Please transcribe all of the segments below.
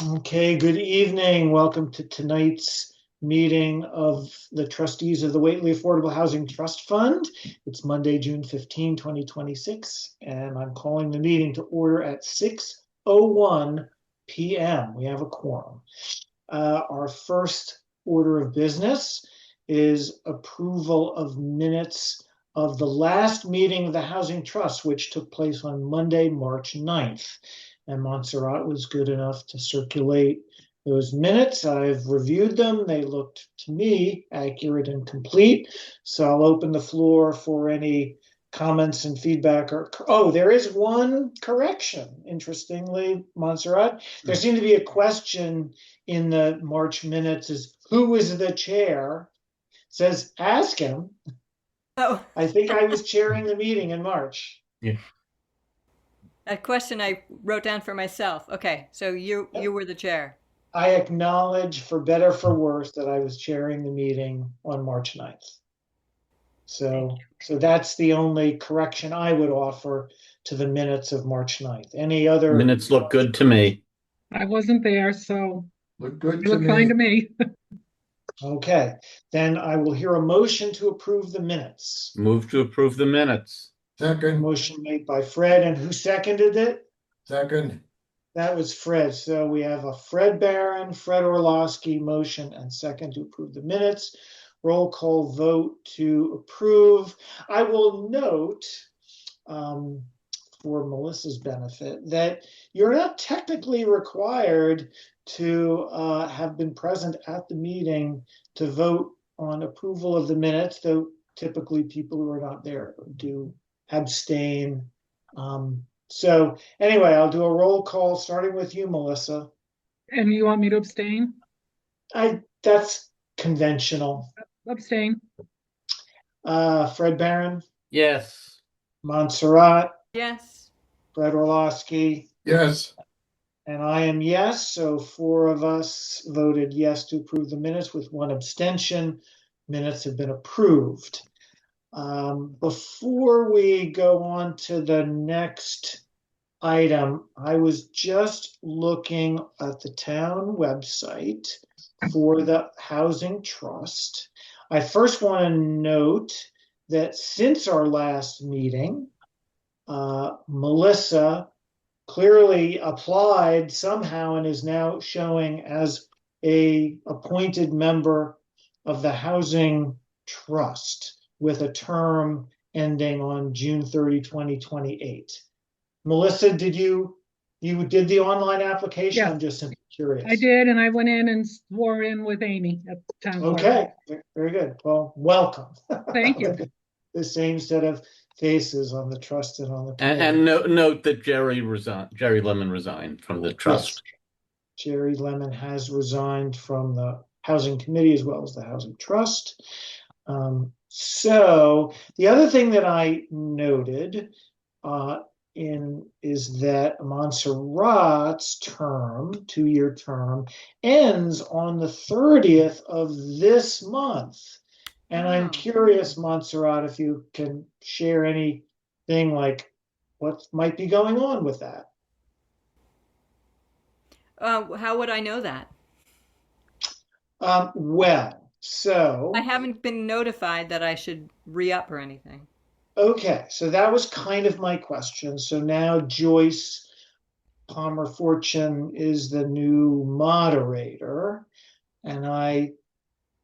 Okay, good evening. Welcome to tonight's meeting of the trustees of the Whately Affordable Housing Trust Fund. It's Monday, June 15, 2026, and I'm calling the meeting to order at 6:01 p.m. We have a quorum. Our first order of business is approval of minutes of the last meeting of the Housing Trust, which took place on Monday, March 9th. And Montserrat was good enough to circulate those minutes. I've reviewed them. They looked to me accurate and complete. So I'll open the floor for any comments and feedback. Oh, there is one correction, interestingly, Montserrat. There seemed to be a question in the March minutes is who is the chair? It says ask him. Oh, I think I was chairing the meeting in March. Yeah. a question I wrote down for myself. Okay, so you were the chair. I acknowledge for better for worse that I was chairing the meeting on March 9th. Thank So that's the only correction I would offer to the minutes of March 9th. Any other? Minutes look good to me. I wasn't there, so Look good they to look fine me. to me. Okay, then I will hear a motion to approve the minutes. Move to approve the minutes. Second, Motion made by Fred, and who seconded it? second, That was Fred. So we have a Fred Barron, Fred Orlowski motion and second to approve the minutes. Roll call vote to approve. I will note, for Melissa's benefit, that you're not technically required to have been present at the meeting to vote on approval of the minutes, though typically people who are not there do abstain. So anyway, I'll do a roll call starting with you, Melissa. And you want me to abstain? That's conventional. Abstain. Fred Barron, Yes. Montserrat, Yes. Fred Orlowski, yes, and I am yes. So four of us voted yes to approve the minutes with one abstention. Minutes have been approved. Before we go on to the next item, I was just looking at the town website for the Housing Trust. I first want to note that since our last meeting, Melissa clearly applied somehow and is now showing as a appointed member of the Housing Trust with a term ending on June 30, 2028. Melissa, did you did the online application? Yes. I'm just simply curious. I did, and I went in and swore in with Amy at the town clerk. Okay, very good. Well, welcome. Thank you. The same set of faces on the trust and on the And, committee. note that Jerry Lemon resigned from the trust. Yes. Jerry Lemon has resigned from the Housing Committee as well as the Housing Trust. So the other thing that I noted is that Montserrat's term, 2-year term, ends on the 30th of this month. And I'm curious, Montserrat, if you can share anything like what might be going on with that. How would I know that? So I haven't been notified that I should re-up or anything. okay, so that was kind of my question. So now Joyce Palmer Fortune is the new moderator. And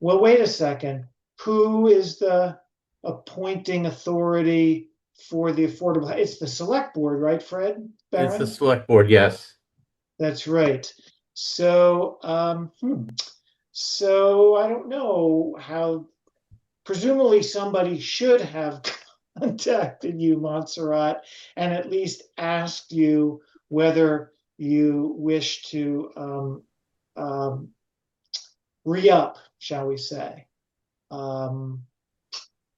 well, wait a second. Who is the appointing authority for the affordable? It's the select board, right, Fred Barron? It's the select board, yes. That's right. So, so I don't know how, presumably somebody should have contacted you, Montserrat, and at least asked you whether you wish to re-up, shall we say.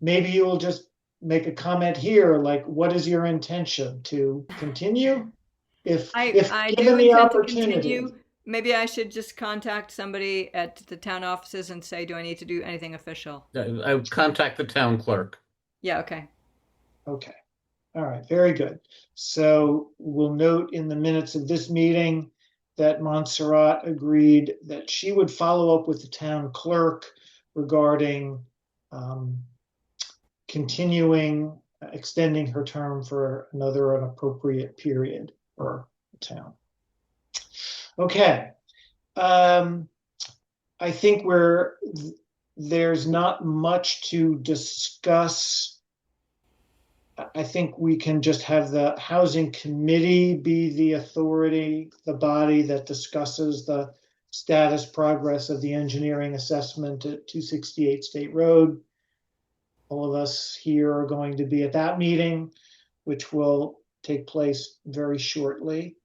Maybe you will just make a comment here, like, what is your intention to continue? If I given do the intend to opportunity. continue. Maybe I should just contact somebody at the town offices and say, do I need to do anything official? I would contact the town clerk. Yeah, okay. Okay. All right, very good. So we'll note in the minutes of this meeting that Montserrat agreed that she would follow up with the town clerk regarding continuing, extending her term for another appropriate period for the town. Okay. I think there's not much to discuss. I think we can just have the housing committee be the authority, the body that discusses the status progress of the engineering assessment at 268 State Road. All of us here are going to be at that meeting, which will take place very shortly.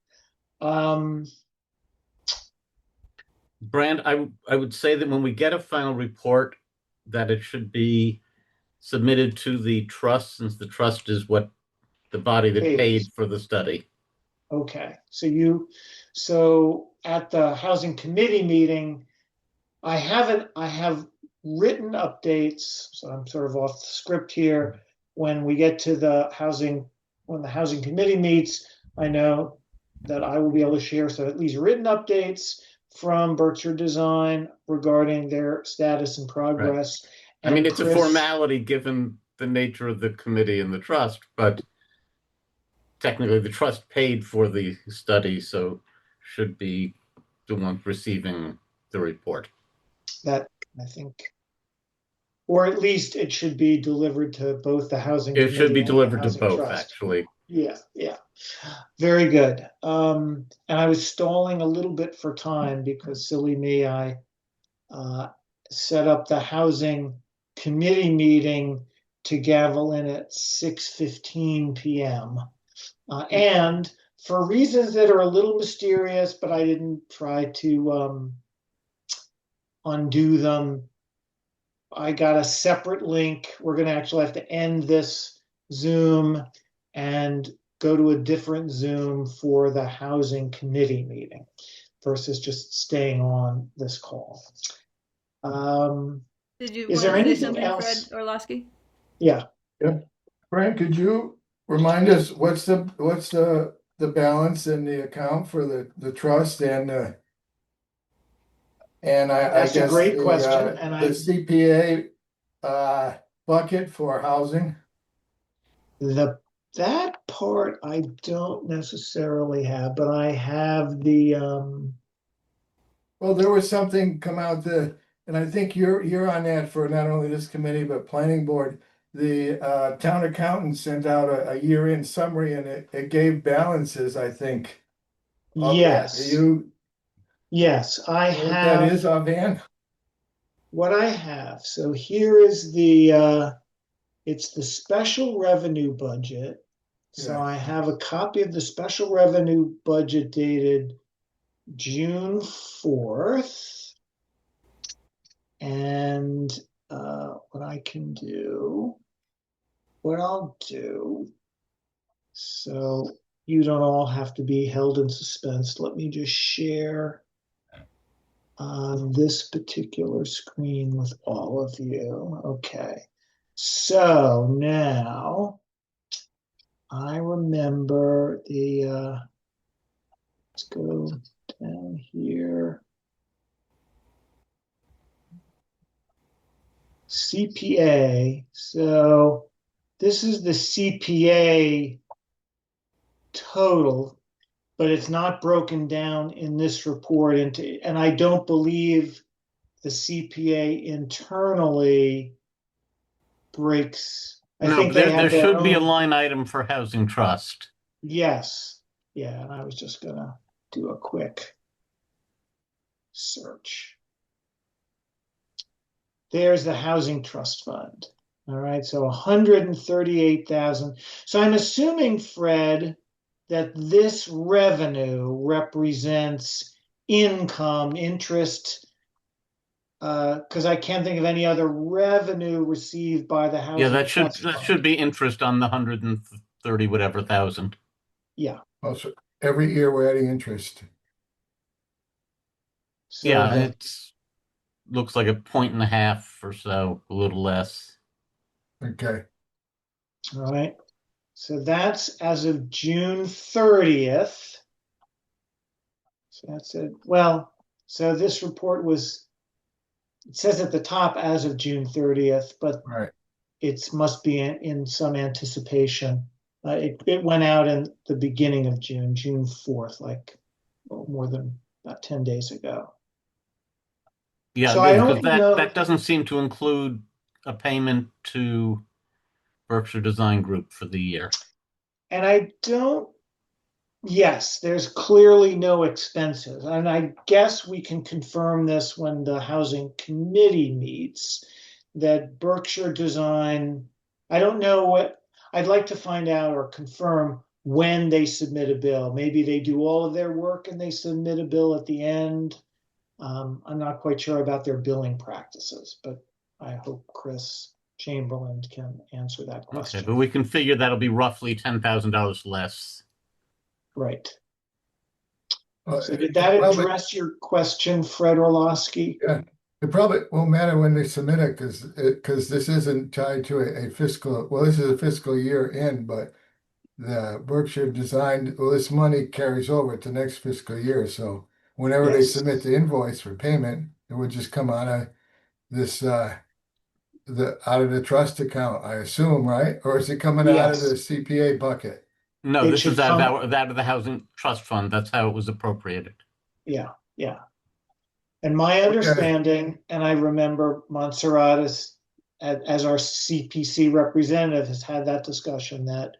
Brand, I would say that when we get a final report, that it should be submitted to the trust, since the trust is what the body that paid for the study. Okay, so at the housing committee meeting, I have written updates, so I'm sort of off the script here. When we get to when the housing committee meets, I know that I will be able to share some at least written updates from Berkshire Design regarding their status and progress. Right. And I mean, it's Chris, a formality given the nature of the committee and the trust, but technically the trust paid for the study, so should be the one receiving the report. That I think, or at least it should be delivered to both the housing It should committee be and the delivered to housing both, trust. actually. Yeah. Very good. And I was stalling a little bit for time because silly me, I set up the housing committee meeting to gavel in at 6:15 p.m. And for reasons that are a little mysterious, but I didn't try to undo them, I got a separate link. We're going to actually have to end this Zoom and go to a different Zoom for the housing committee meeting versus just staying on this call. Did you Is want there to say anything something, else? Fred Orlowski? Yeah. Frank, could you remind us what's the balance in the account for the trust and I That's a guess great question, and the CPA bucket for housing? that part I don't necessarily have, but I have the Well, there was something come out and I think you're on that for not only this committee, but planning board. The town accountant sent out a year-end summary and it gave balances, I think, of that. Do yes, I you know what that is have offhand? what I have. So here is it's the special revenue budget. So Yeah. I have a copy of the special revenue budget dated June 4th. And what I'll do, so you don't all have to be held in suspense. Let me just share this particular screen with all of you. Okay. So now I remember let's go down here. CPA. So this is the CPA total, but it's not broken down in this report and I don't believe the CPA internally breaks. I No, think but they there have their should be a own. line item for housing trust. Yes. Yeah, and I was just gonna do a quick search. There's the housing trust fund. All right, so 138,000. So I'm assuming, Fred, that this revenue represents income, interest, because I can't think of any other revenue received by the housing Yeah, that trust fund. should be interest on the 130 whatever thousand. Yeah. Oh, so every year we're adding interest. So Yeah, it's looks like 1.5 or so, a little less. Okay. all right. So that's as of June 30th. So that's it. Well, so this report was, it says at the top as of June 30th, but Right. it must be in some anticipation. It went out in the beginning of June, June 4th, like more than about 10 days ago. Yeah, So I because don't know. that doesn't seem to include a payment to Berkshire Design Group for the year. And I don't, yes, there's clearly no expenses. And I guess we can confirm this when the housing committee meets, that Berkshire Design, I don't know what, I'd like to find out or confirm when they submit a bill. Maybe they do all of their work and they submit a bill at the end. I'm not quite sure about their billing practices, but I hope Chris Chamberlain can answer that Okay, question. but we can figure that'll be roughly $10,000 less. Right. Well, So did it that probably- address your question, Fred Orlowski? Yeah, it probably won't matter when they submit it because this isn't tied to a fiscal, well, this is a fiscal year end, but the Berkshire Design, well, this money carries over to next fiscal year. So whenever they Yes. submit the invoice for payment, it would just come out of this out of the trust account, I assume, right? Or is it coming out of Yes. the CPA bucket? No, It this should is out come- of the Housing Trust Fund. That's how it was appropriated. Yeah, yeah. And my understanding, and I remember Montserrat as our CPC representative has had that discussion, that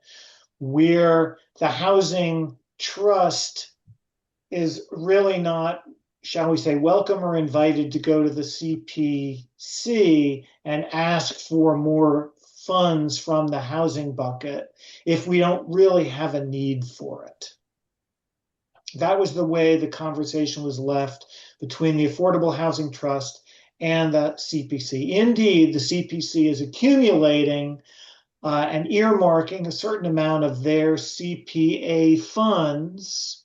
the housing trust is really not, shall we say, welcome or invited to go to the CPC and ask for more funds from the housing bucket if we don't really have a need for it. That was the way the conversation was left between the Affordable Housing Trust and the CPC. Indeed, the CPC is accumulating and earmarking a certain amount of their CPA funds.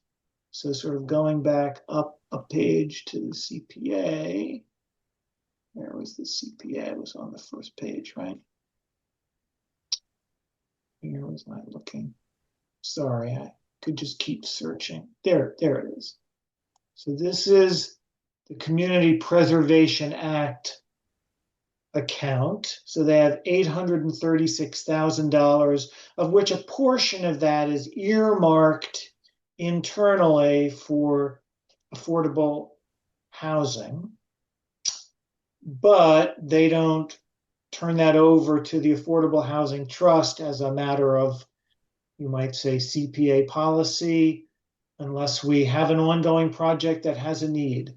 So sort of going back up a page to the CPA. Where was the CPA? It was on the first page, right? Where was I looking? Sorry, I could just keep searching. There it is. So this is the Community Preservation Act account. So they have $836,000, of which a portion of that is earmarked internally for affordable housing. But they don't turn that over to the Affordable Housing Trust as a matter of, you might say, CPA policy, unless we have an ongoing project that has a need.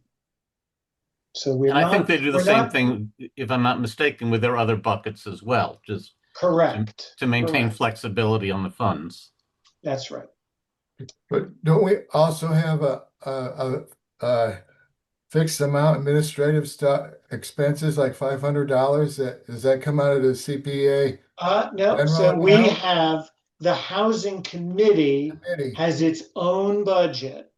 So we're And I think not. they do the same thing, if I'm not mistaken, with their other buckets as well, just Correct. to maintain Correct. flexibility on the funds. That's right. But don't we also have a fixed amount administrative stuff expenses like $500? Does that come out of the CPA No, general so we account? have the housing committee has its own budget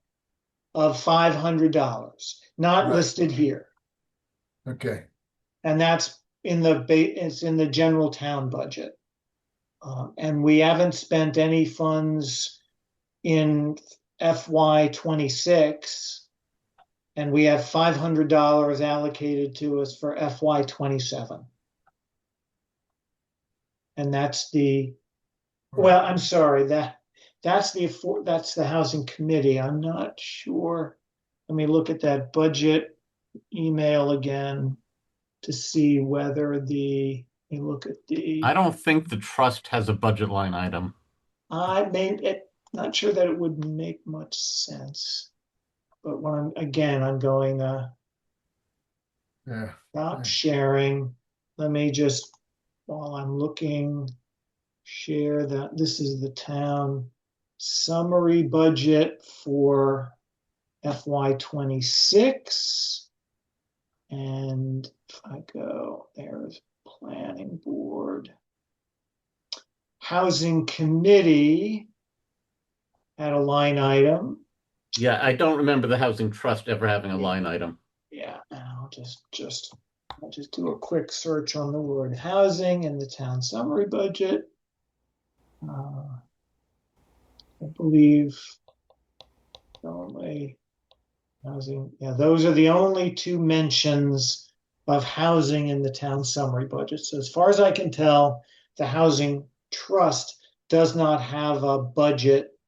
of $500, not Right. listed here. Okay. And that's it's in the general town budget. And we haven't spent any funds in FY26, and we have $500 allocated to us for FY27. And that's well, I'm sorry, that's the housing committee. I'm not sure. Let me look at that budget email again to see whether let me look at I don't think the trust has a budget line item. Not sure that it would make much sense. But when I'm going, stop sharing. Let me just, while I'm looking, share that. This is the town summary budget for FY26. And if I go, there's planning board. Housing committee had a line item. Yeah, I don't remember the Housing Trust ever having a line item. Yeah, I'll just do a quick search on the word housing in the town summary budget. I believe only Housing, yeah, those are the only two mentions of housing in the town summary budget. So as far as I can tell, the housing trust does not have a budget,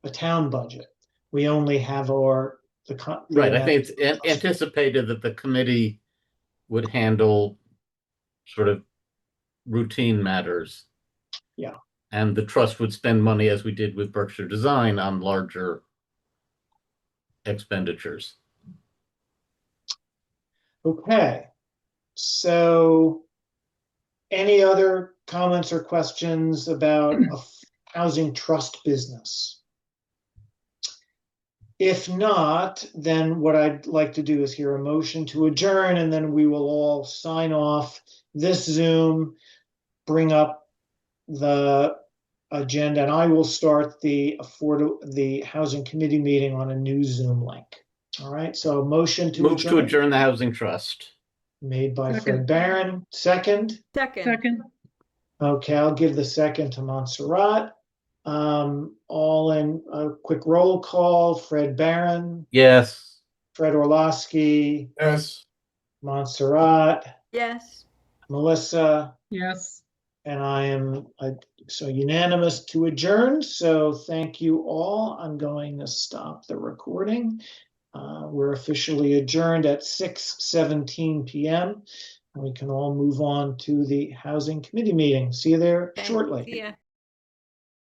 a town budget. We only have Right. I think it's anticipated that the committee would handle sort of routine matters. Yeah. And the trust would spend money, as we did with Berkshire Design, on larger expenditures. Okay, so any other comments or questions about a housing trust business? If not, then what I'd like to do is hear a motion to adjourn, and then we will all sign off this Zoom, bring up the agenda, and I will start the housing committee meeting on a new Zoom link. All right, so a motion to Move to adjourn the housing trust. made by Fred Second. Barron. Second. Second, Okay, I'll give the second to Montserrat. All in a quick roll call. Fred Barron, Yes. Fred Orlowski, Yes. Montserrat, Yes. Melissa, yes. and I am so unanimous to adjourn. So thank you all. I'm going to stop the recording. We're officially adjourned at 6:17 p.m. And we can all move on to the housing committee meeting. See you there Thank shortly. you.